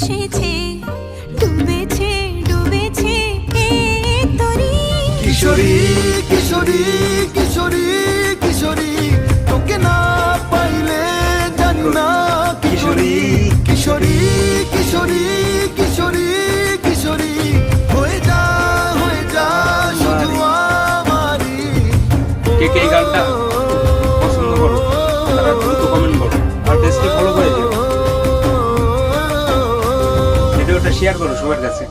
এসেছে, ডুবেছে ডুবেছে এই তরি। কিশোরী কিশোরী কিশোরী কিশোরী, তোকে না পাইলে জানি না কিশোরী কিশোরী কিশোরী কিশোরী কিশোরী, হয়ে যা শুধু আমারই। কে কে এই গানটা পছন্দ করো তারা দ্রুত কমেন্ট করো আর পেজটি ফলো করে দিও, ভিডিওটা শেয়ার করো সবার কাছে।